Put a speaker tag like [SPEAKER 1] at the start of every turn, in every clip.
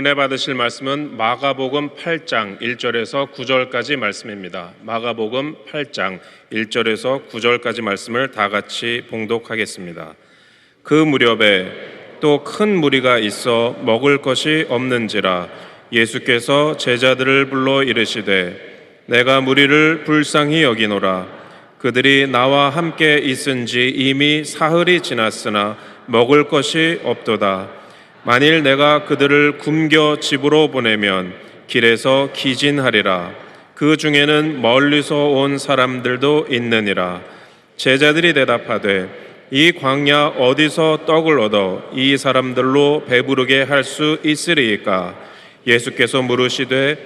[SPEAKER 1] 은혜 받으실 말씀은 마가복음 8장 1절에서 9절까지 말씀입니다. 마가복음 8장 1절에서 9절까지 말씀을 다 같이 봉독하겠습니다. 그 무렵에 또 큰 무리가 있어 먹을 것이 없는지라 예수께서 제자들을 불러 이르시되 내가 무리를 불쌍히 여기노라. 그들이 나와 함께 있은지 이미 사흘이 지났으나 먹을 것이 없도다. 만일 내가 그들을 굶겨 집으로 보내면 길에서 기진하리라. 그 중에는 멀리서 온 사람들도 있느니라. 제자들이 대답하되 이 광야 어디서 떡을 얻어 이 사람들로 배부르게 할 수 있으리이까? 예수께서 물으시되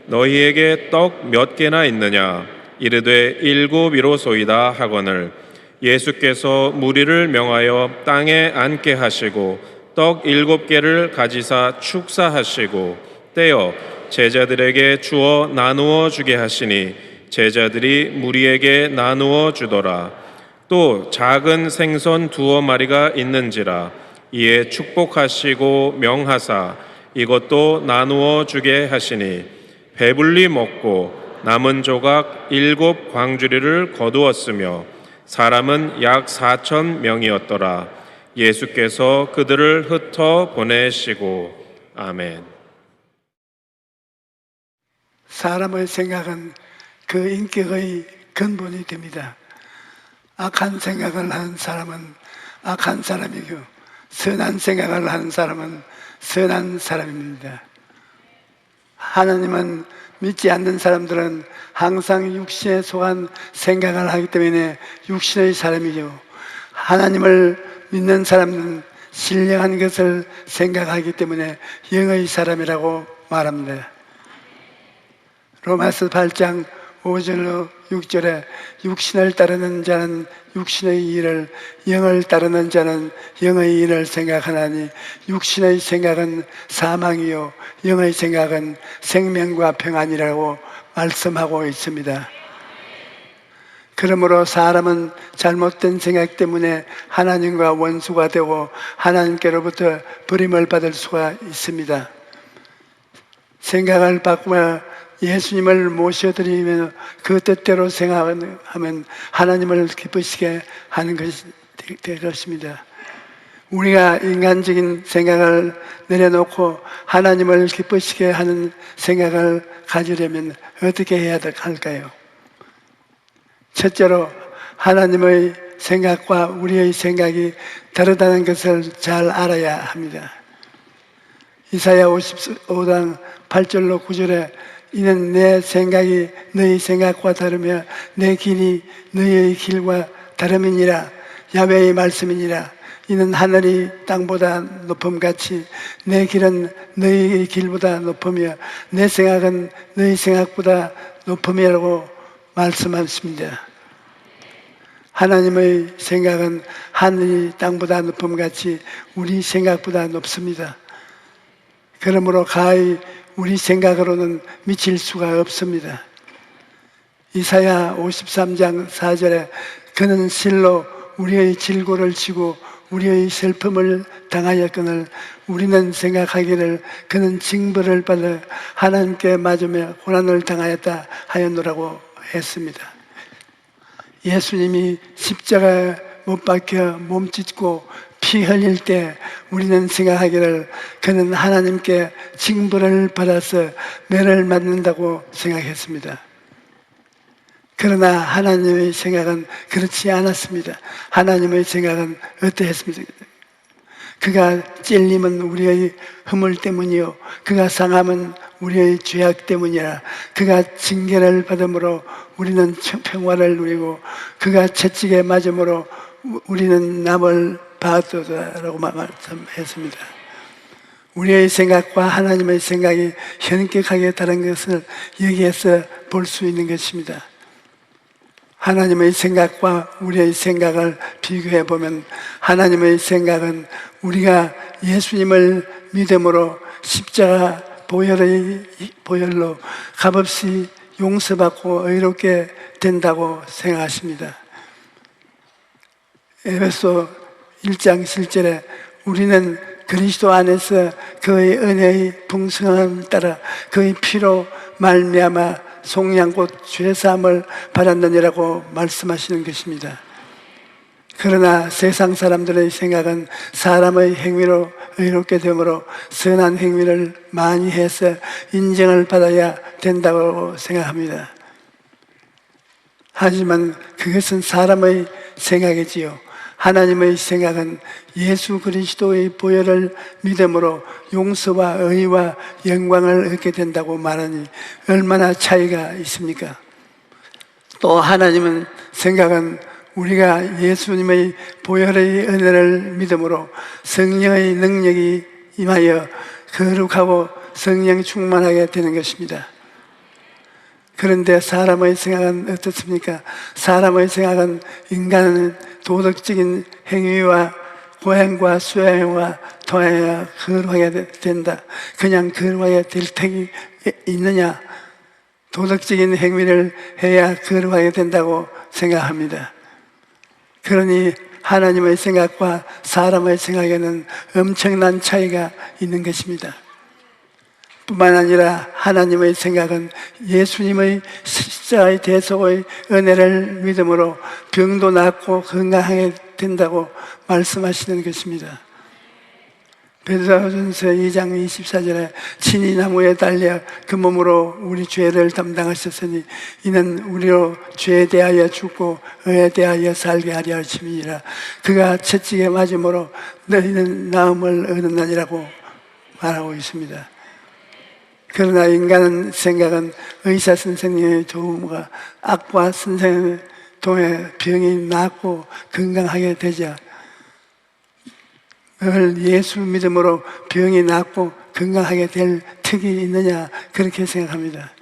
[SPEAKER 1] 너희에게 떡 몇 개나 있느냐? 이르되 7이로소이다 하거늘 예수께서 무리를 명하여 땅에 앉게 하시고 떡 7개를 가지사 축사하시고 떼어 제자들에게 주어 나누어 주게 하시니 제자들이 무리에게 나누어 주더라. 또 작은 생선 2마리가 있는지라 이에 축복하시고 명하사 이것도 나누어 주게 하시니 배불리 먹고 남은 조각 7광주리를 거두었으며 사람은 약 4,000명이었더라. 예수께서 그들을 흩어 보내시고 아멘.
[SPEAKER 2] 사람의 생각은 그 인격의 근본이 됩니다. 악한 생각을 하는 사람은 악한 사람이고 선한 생각을 하는 사람은 선한 사람입니다. 하나님은 믿지 않는 사람들은 항상 육신에 속한 생각을 하기 때문에 육신의 사람이죠. 하나님을 믿는 사람은 신령한 것을 생각하기 때문에 영의 사람이라고 말합니다. 로마서 8장 5절로 6절에 육신을 따르는 자는 육신의 일을, 영을 따르는 자는 영의 일을 생각하나니 육신의 생각은 사망이요 영의 생각은 생명과 평안이라고 말씀하고 있습니다. 그러므로 사람은 잘못된 생각 때문에 하나님과 원수가 되고 하나님께로부터 버림을 받을 수가 있습니다. 생각을 바꾸며 예수님을 모셔드리며 그 뜻대로 생각하면 하나님을 기쁘시게 하는 것이 될 것입니다. 우리가 인간적인 생각을 내려놓고 하나님을 기쁘시게 하는 생각을 가지려면 어떻게 해야 할까요? 첫째로 하나님의 생각과 우리의 생각이 다르다는 것을 잘 알아야 합니다. 이사야 55장 8절로 9절에 이는 내 생각이 너희 생각과 다르며 내 길이 너희의 길과 다름이니라. 야훼의 말씀이니라. 이는 하늘이 땅보다 높음같이 내 길은 너희의 길보다 높으며 내 생각은 너희 생각보다 높음이라고 말씀하십니다. 하나님의 생각은 하늘이 땅보다 높음같이 우리 생각보다 높습니다. 그러므로 가히 우리 생각으로는 미칠 수가 없습니다. 이사야 53장 4절에 그는 실로 우리의 질고를 지고 우리의 슬픔을 당하였거늘 우리는 생각하기를 그는 징벌을 받아 하나님께 맞으며 고난을 당하였다 하였노라고 했습니다. 예수님이 십자가에 못 박혀 몸짓고 피 흘릴 때 우리는 생각하기를 그는 하나님께 징벌을 받아서 매를 맞는다고 생각했습니다. 그러나 하나님의 생각은 그렇지 않았습니다. 하나님의 생각은 어떠했습니까? 그가 찔림은 우리의 허물 때문이요 그가 상함은 우리의 죄악 때문이라. 그가 징계를 받음으로 우리는 평화를 누리고 그가 채찍에 맞음으로 우리는 남을 받았다라고 말씀했습니다. 우리의 생각과 하나님의 생각이 현격하게 다른 것을 여기에서 볼 수 있는 것입니다. 하나님의 생각과 우리의 생각을 비교해 보면 하나님의 생각은 우리가 예수님을 믿음으로 십자가 보혈로 값없이 용서받고 의롭게 된다고 생각하십니다. 에베소 1장 7절에 우리는 그리스도 안에서 그의 은혜의 풍성함을 따라 그의 피로 말미암아 속량곧 죄사함을 받았느니라고 말씀하시는 것입니다. 그러나 세상 사람들의 생각은 사람의 행위로 의롭게 되므로 선한 행위를 많이 해서 인정을 받아야 된다고 생각합니다. 하지만 그것은 사람의 생각이지요. 하나님의 생각은 예수 그리스도의 보혈을 믿음으로 용서와 의와 영광을 얻게 된다고 말하니 얼마나 차이가 있습니까? 또 하나님은 생각은 우리가 예수님의 보혈의 은혜를 믿음으로 성령의 능력이 임하여 거룩하고 성령 충만하게 되는 것입니다. 그런데 사람의 생각은 어떻습니까? 사람의 생각은 인간은 도덕적인 행위와 고행과 수행과 통하여 거룩하게 된다. 그냥 거룩하게 될 택이 있느냐? 도덕적인 행위를 해야 거룩하게 된다고 생각합니다. 그러니 하나님의 생각과 사람의 생각에는 엄청난 차이가 있는 것입니다. 뿐만 아니라 하나님의 생각은 예수님의 십자가의 대속의 은혜를 믿음으로 병도 낫고 건강하게 된다고 말씀하시는 것입니다. 베드로전서 2장 24절에 친히 나무에 달려 그 몸으로 우리 죄를 담당하셨으니 이는 우리로 죄에 대하여 죽고 의에 대하여 살게 하려 하심이니라. 그가 채찍에 맞음으로 너희는 나음을 얻었나니라고 말하고 있습니다. 그러나 인간은 생각은 의사 선생님의 도움과 악과 선생님의 통해 병이 낫고 건강하게 되자 늘 예수 믿음으로 병이 낫고 건강하게 될 턱이 있느냐 그렇게 생각합니다.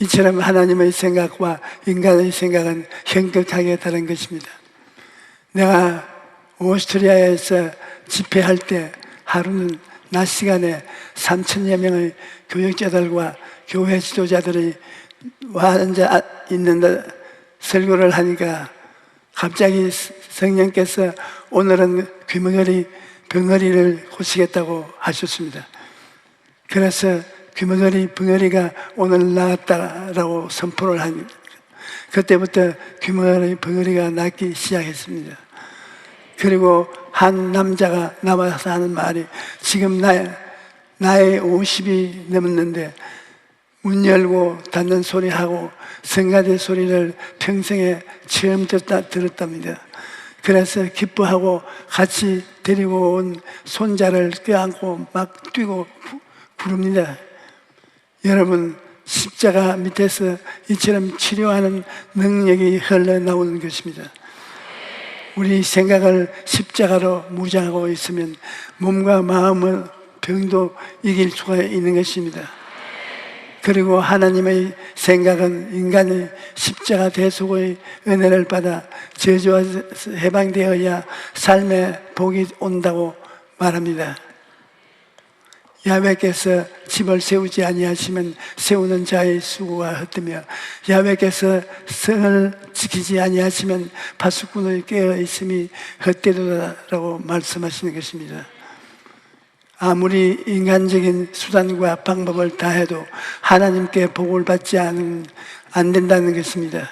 [SPEAKER 2] 이처럼 하나님의 생각과 인간의 생각은 현격하게 다른 것입니다. 내가 오스트리아에서 집회할 때 하루는 낮 시간에 3,000여 명의 교역자들과 교회 지도자들이 와 앉아 있는데 설교를 하니까 갑자기 성령께서 오늘은 귀머거리 벙어리를 고치겠다고 하셨습니다. 그래서 귀머거리 벙어리가 오늘 나았다라고 선포를 합니다. 그때부터 귀머거리 벙어리가 낫기 시작했습니다. 그리고 한 남자가 나와서 하는 말이 지금 나의 50이 넘었는데 문 열고 닫는 소리하고 성가대 소리를 평생에 처음 들었답니다. 그래서 기뻐하고 같이 데리고 온 손자를 껴안고 막 뛰고 부릅니다. 여러분, 십자가 밑에서 이처럼 치료하는 능력이 흘러나오는 것입니다. 우리 생각을 십자가로 무장하고 있으면 몸과 마음의 병도 이길 수가 있는 것입니다. 그리고 하나님의 생각은 인간이 십자가 대속의 은혜를 받아 저주와 해방되어야 삶의 복이 온다고 말합니다. 야훼께서 집을 세우지 아니하시면 세우는 자의 수고가 헛되며 야훼께서 성을 지키지 아니하시면 파수꾼의 깨어 있음이 헛되도다라고 말씀하시는 것입니다. 아무리 인간적인 수단과 방법을 다해도 하나님께 복을 받지 않으면 안 된다는 것입니다.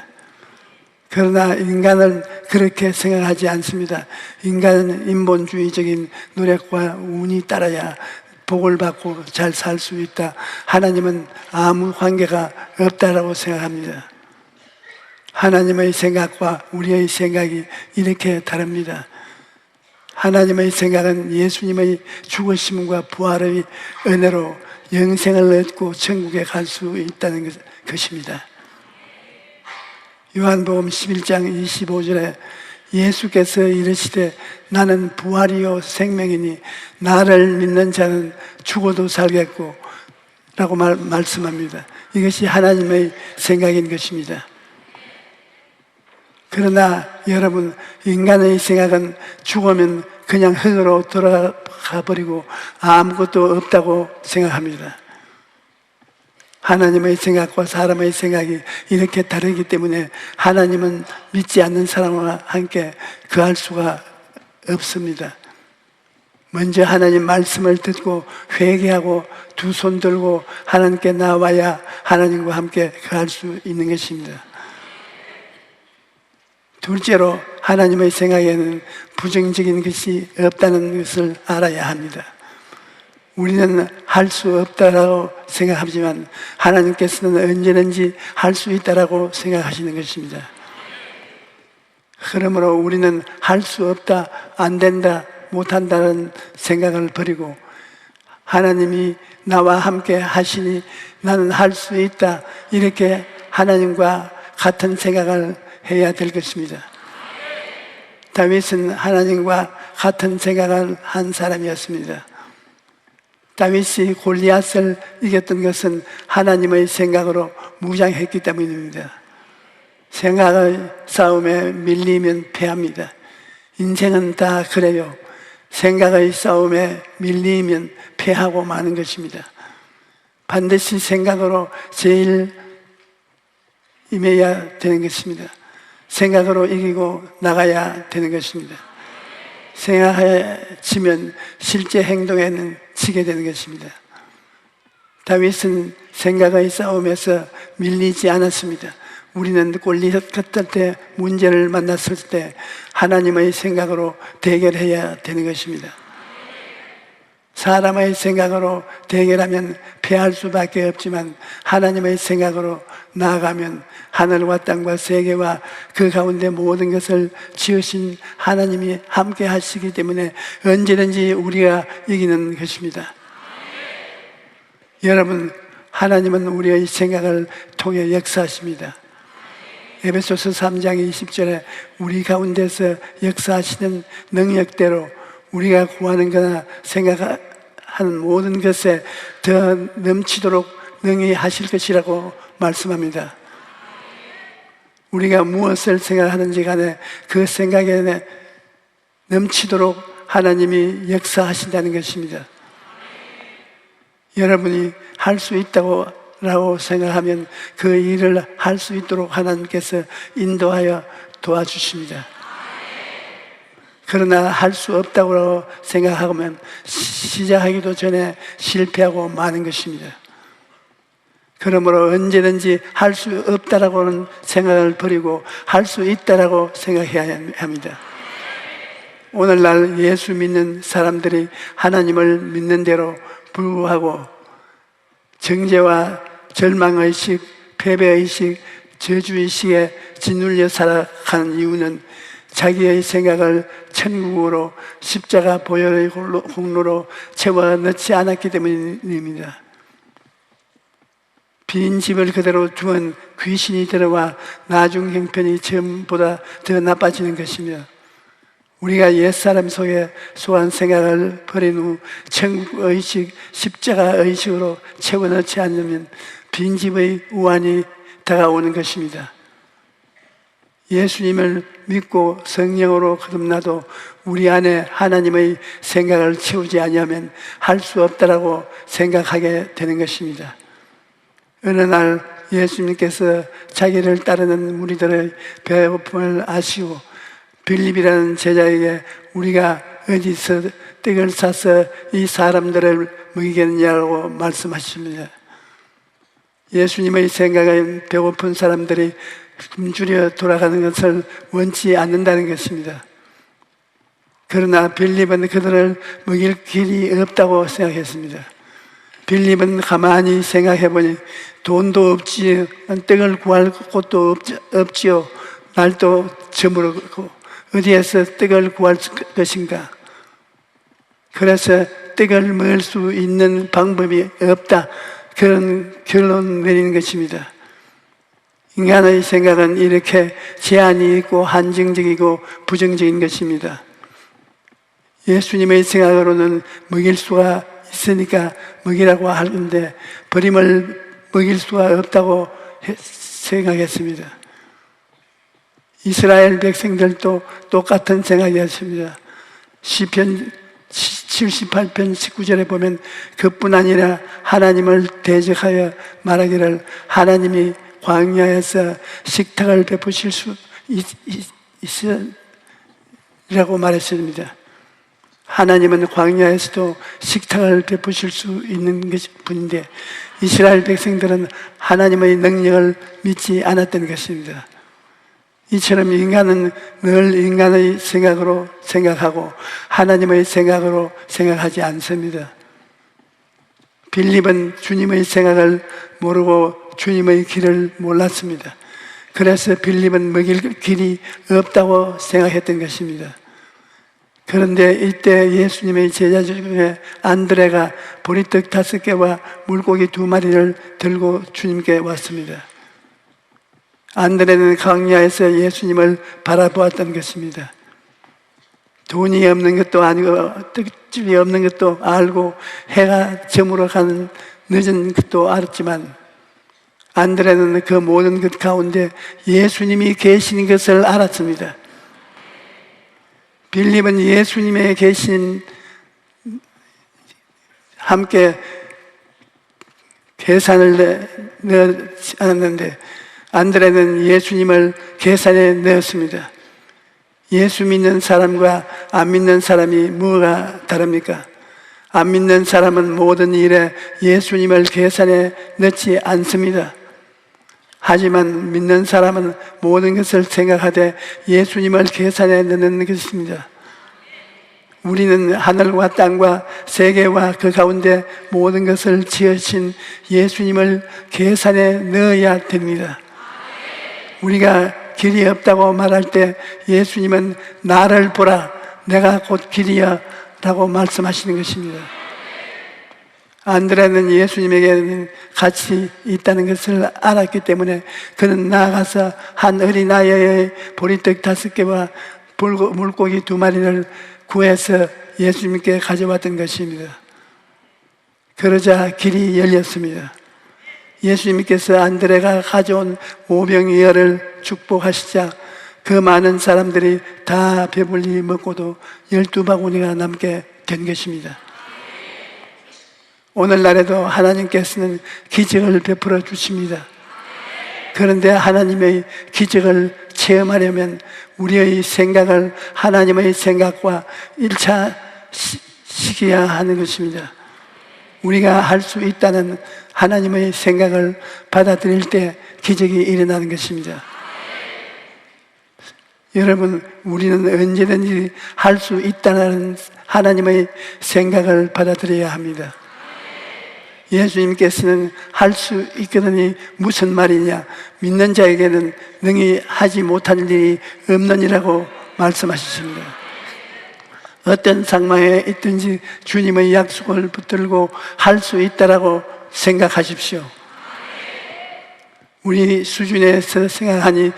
[SPEAKER 2] 그러나 인간은 그렇게 생각하지 않습니다. 인간은 인본주의적인 노력과 운이 따라야 복을 받고 잘 살 수 있다. 하나님은 아무 관계가 없다라고 생각합니다. 하나님의 생각과 우리의 생각이 이렇게 다릅니다. 하나님의 생각은 예수님의 죽으심과 부활의 은혜로 영생을 얻고 천국에 갈 수 있다는 것입니다. 요한복음 11장 25절에 예수께서 이르시되 나는 부활이요 생명이니 나를 믿는 자는 죽어도 살겠고 라고 말씀합니다. 이것이 하나님의 생각인 것입니다. 그러나 여러분, 인간의 생각은 죽으면 그냥 흙으로 돌아가 버리고 아무것도 없다고 생각합니다. 하나님의 생각과 사람의 생각이 이렇게 다르기 때문에 하나님은 믿지 않는 사람과 함께 거할 수가 없습니다. 먼저 하나님 말씀을 듣고 회개하고 두 손 들고 하나님께 나와야 하나님과 함께 갈 수 있는 것입니다. 둘째로 하나님의 생각에는 부정적인 것이 없다는 것을 알아야 합니다. 우리는 할 수 없다라고 생각하지만 하나님께서는 언제든지 할 수 있다라고 생각하시는 것입니다. 그러므로 우리는 할 수 없다, 안 된다, 못한다는 생각을 버리고 하나님이 나와 함께 하시니 나는 할 수 있다, 이렇게 하나님과 같은 생각을 해야 될 것입니다. 다윗은 하나님과 같은 생각을 한 사람이었습니다. 다윗이 골리앗을 이겼던 것은 하나님의 생각으로 무장했기 때문입니다. 생각의 싸움에 밀리면 패합니다. 인생은 다 그래요. 생각의 싸움에 밀리면 패하고 마는 것입니다. 반드시 생각으로 제일 임해야 되는 것입니다. 생각으로 이기고 나가야 되는 것입니다. 생각에 지면 실제 행동에는 지게 되는 것입니다. 다윗은 생각의 싸움에서 밀리지 않았습니다. 우리는 골리앗 같을 때, 문제를 만났을 때 하나님의 생각으로 대결해야 되는 것입니다. 사람의 생각으로 대결하면 패할 수밖에 없지만 하나님의 생각으로 나아가면 하늘과 땅과 세계와 그 가운데 모든 것을 지으신 하나님이 함께 하시기 때문에 언제든지 우리가 이기는 것입니다. 여러분, 하나님은 우리의 생각을 통해 역사하십니다. 에베소서 3장 20절에 우리 가운데서 역사하시는 능력대로 우리가 구하는 거나 생각하는 모든 것에 더 넘치도록 능히 하실 것이라고 말씀합니다. 우리가 무엇을 생각하는지 간에 그 생각에 넘치도록 하나님이 역사하신다는 것입니다. 여러분이 할 수 있다고 생각하면 그 일을 할 수 있도록 하나님께서 인도하여 도와주십니다. 그러나 할 수 없다고 생각하면 시작하기도 전에 실패하고 마는 것입니다. 그러므로 언제든지 할 수 없다라고는 생각을 버리고 할 수 있다라고 생각해야 합니다. 오늘날 예수 믿는 사람들이 하나님을 믿는 대로 불구하고 정죄와 절망의식, 패배의식, 저주의식에 짓눌려 살아가는 이유는 자기의 생각을 천국으로 십자가 보혈의 공로로 채워 넣지 않았기 때문입니다. 빈 집을 그대로 두은 귀신이 들어와 나중 형편이 전보다 더 나빠지는 것이며, 우리가 옛사람 속에 소한 생각을 버린 후 천국의식, 십자가의식으로 채워넣지 않으면 빈집의 우환이 다가오는 것입니다. 예수님을 믿고 성령으로 거듭나도 우리 안에 하나님의 생각을 채우지 아니하면 할 수 없다라고 생각하게 되는 것입니다. 어느 날 예수님께서 자기를 따르는 무리들의 배고픔을 아시고 빌립이라는 제자에게 우리가 어디서 떡을 사서 이 사람들을 먹이겠느냐고 말씀하십니다. 예수님의 생각은 배고픈 사람들이 굶주려 돌아가는 것을 원치 않는다는 것입니다. 그러나 빌립은 그들을 먹일 길이 없다고 생각했습니다. 빌립은 가만히 생각해보니 돈도 없지, 떡을 구할 곳도 없지요. 날도 저물었고 어디에서 떡을 구할 것인가? 그래서 떡을 먹을 수 있는 방법이 없다, 그런 결론 내리는 것입니다. 인간의 생각은 이렇게 제한이 있고 한정적이고 부정적인 것입니다. 예수님의 생각으로는 먹일 수가 있으니까 먹이라고 하는데 버림을 먹일 수가 없다고 생각했습니다. 이스라엘 백성들도 똑같은 생각이었습니다. 시편 78편 19절에 보면 그뿐 아니라 하나님을 대적하여 말하기를 하나님이 광야에서 식탁을 베푸실 수 있으라고 말했습니다. 하나님은 광야에서도 식탁을 베푸실 수 있는 분인데 이스라엘 백성들은 하나님의 능력을 믿지 않았던 것입니다. 이처럼 인간은 늘 인간의 생각으로 생각하고 하나님의 생각으로 생각하지 않습니다. 빌립은 주님의 생각을 모르고 주님의 길을 몰랐습니다. 그래서 빌립은 먹일 길이 없다고 생각했던 것입니다. 그런데 이때 예수님의 제자 중에 안드레가 보리떡 5개와 물고기 2마리를 들고 주님께 왔습니다. 안드레는 광야에서 예수님을 바라보았던 것입니다. 돈이 없는 것도 아니고 떡집이 없는 것도 알고 해가 저물어 가는 늦은 것도 알았지만 안드레는 그 모든 것 가운데 예수님이 계신 것을 알았습니다. 빌립은 예수님의 계신 함께 계산을 넣지 않았는데 안드레는 예수님을 계산에 넣었습니다. 예수 믿는 사람과 안 믿는 사람이 뭐가 다릅니까? 안 믿는 사람은 모든 일에 예수님을 계산에 넣지 않습니다. 하지만 믿는 사람은 모든 것을 생각하되 예수님을 계산에 넣는 것입니다. 우리는 하늘과 땅과 세계와 그 가운데 모든 것을 지으신 예수님을 계산에 넣어야 됩니다. 우리가 길이 없다고 말할 때 예수님은 나를 보라, 내가 곧 길이야 라고 말씀하시는 것입니다. 안드레는 예수님에게는 같이 있다는 것을 알았기 때문에 그는 나아가서 한 어린아이의 보리떡 5개와 물고기 2마리를 구해서 예수님께 가져왔던 것입니다. 그러자 길이 열렸습니다. 예수님께서 안드레가 가져온 오병이어를 축복하시자 그 많은 사람들이 다 배불리 먹고도 12바구니가 남게 된 것입니다. 오늘날에도 하나님께서는 기적을 베풀어 주십니다. 그런데 하나님의 기적을 체험하려면 우리의 생각을 하나님의 생각과 일치시켜야 하는 것입니다. 우리가 할 수 있다는 하나님의 생각을 받아들일 때 기적이 일어나는 것입니다. 여러분, 우리는 언제든지 할 수 있다는 하나님의 생각을 받아들여야 합니다. 예수님께서는 할 수 있거든이 무슨 말이냐? 믿는 자에게는 능히 하지 못할 일이 없느니라고 말씀하셨습니다. 어떤 상황에 있든지 주님의 약속을 붙들고 할 수 있다라고 생각하십시오. 우리 수준에서 생각하니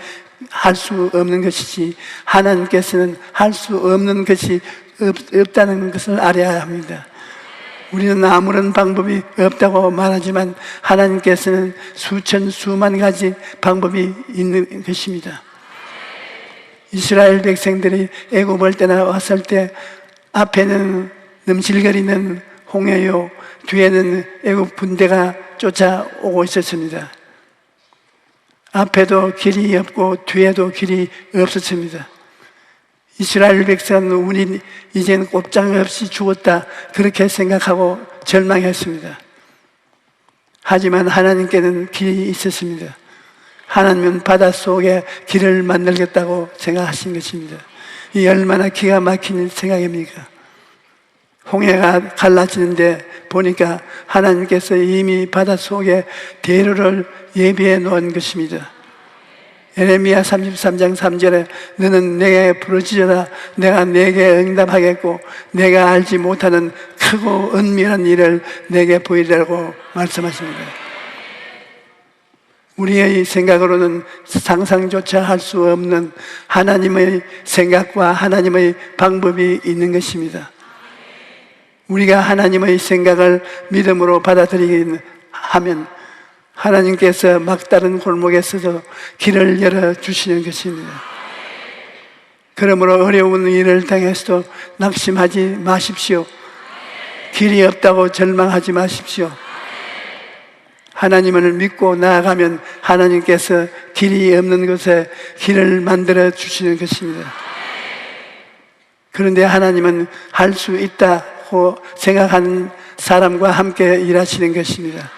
[SPEAKER 2] 할 수 없는 것이지 하나님께서는 할 수 없는 것이 없다는 것을 알아야 합니다. 우리는 아무런 방법이 없다고 말하지만 하나님께서는 수천 수만 가지 방법이 있는 것입니다. 이스라엘 백성들이 애굽을 떠나왔을 때 앞에는 넘실거리는 홍해요, 뒤에는 애굽 군대가 쫓아오고 있었습니다. 앞에도 길이 없고 뒤에도 길이 없었습니다. 이스라엘 백성은 우리 이제는 꼼짝없이 죽었다 그렇게 생각하고 절망했습니다. 하지만 하나님께는 길이 있었습니다. 하나님은 바닷속에 길을 만들겠다고 생각하신 것입니다. 이 얼마나 기가 막힌 생각입니까? 홍해가 갈라지는데 보니까 하나님께서 이미 바닷속에 대로를 예비해 놓은 것입니다. 예레미야 33장 3절에 너는 내게 부르짖어라 내가 내게 응답하겠고 내가 알지 못하는 크고 은밀한 일을 내게 보이리라고 말씀하십니다. 우리의 생각으로는 상상조차 할 수 없는 하나님의 생각과 하나님의 방법이 있는 것입니다. 우리가 하나님의 생각을 믿음으로 받아들이긴 하면 하나님께서 막다른 골목에서도 길을 열어주시는 것입니다. 그러므로 어려운 일을 당해서도 낙심하지 마십시오. 길이 없다고 절망하지 마십시오. 하나님을 믿고 나아가면 하나님께서 길이 없는 곳에 길을 만들어 주시는 것입니다. 그런데 하나님은 할 수 있다고 생각하는 사람과 함께 일하시는 것입니다.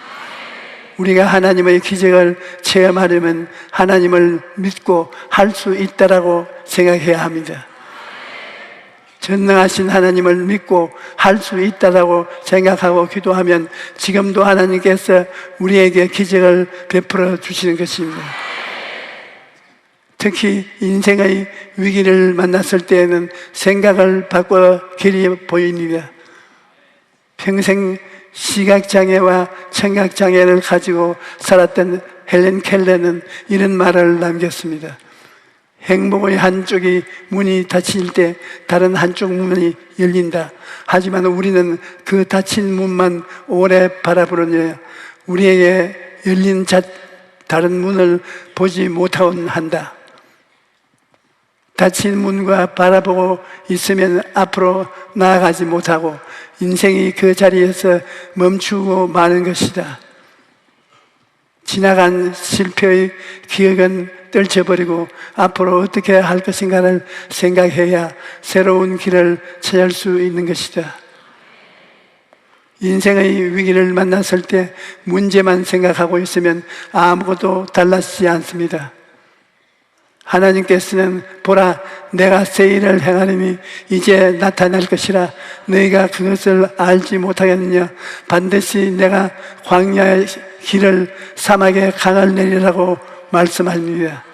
[SPEAKER 2] 우리가 하나님의 기적을 체험하려면 하나님을 믿고 할 수 있다라고 생각해야 합니다. 전능하신 하나님을 믿고 할 수 있다라고 생각하고 기도하면 지금도 하나님께서 우리에게 기적을 베풀어 주시는 것입니다. 특히 인생의 위기를 만났을 때에는 생각을 바꿔 길이 보입니다. 평생 시각장애와 청각장애를 가지고 살았던 헬렌 켈러는 이런 말을 남겼습니다. 행복의 한쪽이 문이 닫힐 때 다른 한쪽 문이 열린다. 하지만 우리는 그 닫힌 문만 오래 바라보느냐 우리에게 열린 다른 문을 보지 못하곤 한다. 닫힌 문과 바라보고 있으면 앞으로 나아가지 못하고 인생이 그 자리에서 멈추고 마는 것이다. 지나간 실패의 기억은 떨쳐버리고 앞으로 어떻게 할 것인가를 생각해야 새로운 길을 찾을 수 있는 것이다. 인생의 위기를 만났을 때 문제만 생각하고 있으면 아무것도 달라지지 않습니다. 하나님께서는 보라 내가 새 일을 행하리니 이제 나타날 것이라 너희가 그것을 알지 못하겠느냐 반드시 내가 광야의 길을 사막에 강을 내리라고 말씀합니다.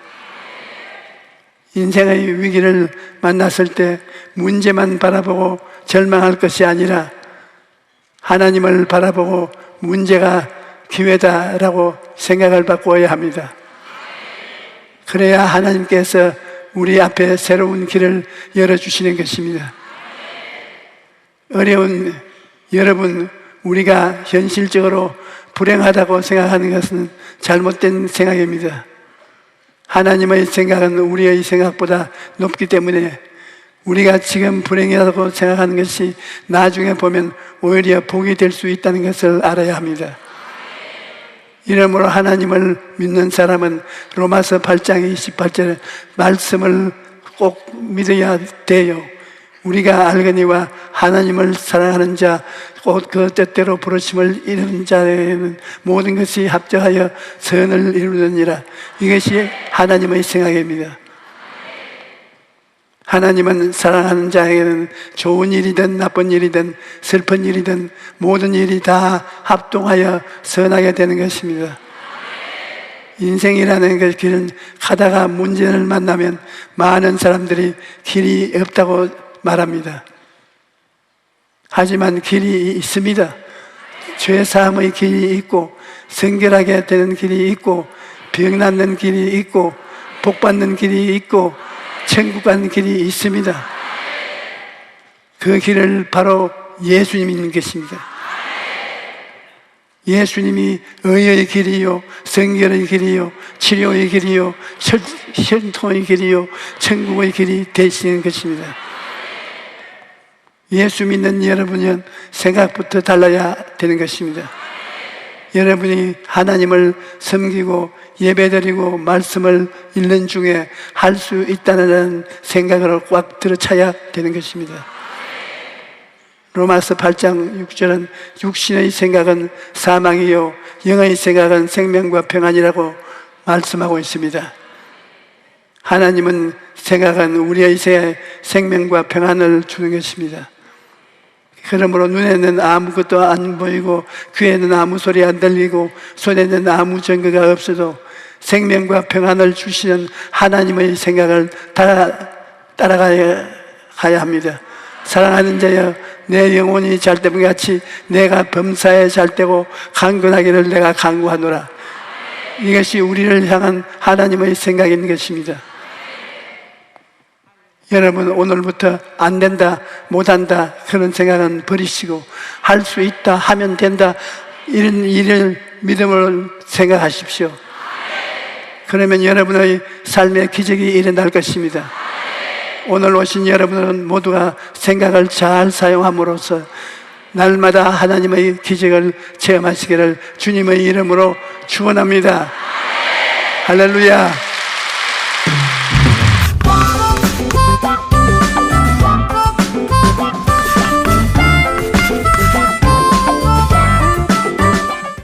[SPEAKER 2] 인생의 위기를 만났을 때 문제만 바라보고 절망할 것이 아니라 하나님을 바라보고 문제가 기회다라고 생각을 바꾸어야 합니다. 그래야 하나님께서 우리 앞에 새로운 길을 열어주시는 것입니다. 어려운 여러분, 우리가 현실적으로 불행하다고 생각하는 것은 잘못된 생각입니다. 하나님의 생각은 우리의 생각보다 높기 때문에 우리가 지금 불행하다고 생각하는 것이 나중에 보면 오히려 복이 될 수 있다는 것을 알아야 합니다. 이러므로 하나님을 믿는 사람은 로마서 8장 28절 말씀을 꼭 믿어야 돼요. 우리가 알거니와 하나님을 사랑하는 자 곧 그 뜻대로 부르심을 이루는 자에는 모든 것이 합작하여 선을 이루느니라. 이것이 하나님의 생각입니다. 하나님은 사랑하는 자에게는 좋은 일이든 나쁜 일이든 슬픈 일이든 모든 일이 다 합동하여 선하게 되는 것입니다. 인생이라는 그 길은 가다가 문제를 만나면 많은 사람들이 길이 없다고 말합니다. 하지만 길이 있습니다. 죄사함의 길이 있고 성결하게 되는 길이 있고 병 낫는 길이 있고 복 받는 길이 있고 천국 가는 길이 있습니다. 그 길을 바로 예수님이 있는 것입니다. 예수님이 의의 길이요 성결의 길이요 치료의 길이요 혈통의 길이요 천국의 길이 되시는 것입니다. 예수 믿는 여러분은 생각부터 달라야 되는 것입니다. 여러분이 하나님을 섬기고 예배드리고 말씀을 읽는 중에 할 수 있다는 생각을 꽉 들어차야 되는 것입니다. 로마서 8장 6절은 육신의 생각은 사망이요 영의 생각은 생명과 평안이라고 말씀하고 있습니다. 하나님은 생각은 우리의 생명과 평안을 주는 것입니다. 그러므로 눈에는 아무것도 안 보이고 귀에는 아무 소리 안 들리고 손에는 아무 증거가 없어도 생명과 평안을 주시는 하나님의 생각을 따라가야 합니다. 사랑하는 자여 내 영혼이 잘 때문 같이 내가 범사에 잘 때고 강건하기를 내가 간구하노라. 이것이 우리를 향한 하나님의 생각인 것입니다. 여러분 오늘부터 안 된다 못한다 그런 생각은 버리시고 할 수 있다 하면 된다 이런 일을 믿음을 생각하십시오. 그러면 여러분의 삶의 기적이 일어날 것입니다. 오늘 오신 여러분은 모두가 생각을 잘 사용함으로써 날마다 하나님의 기적을 체험하시기를 주님의 이름으로 축원합니다. 할렐루야.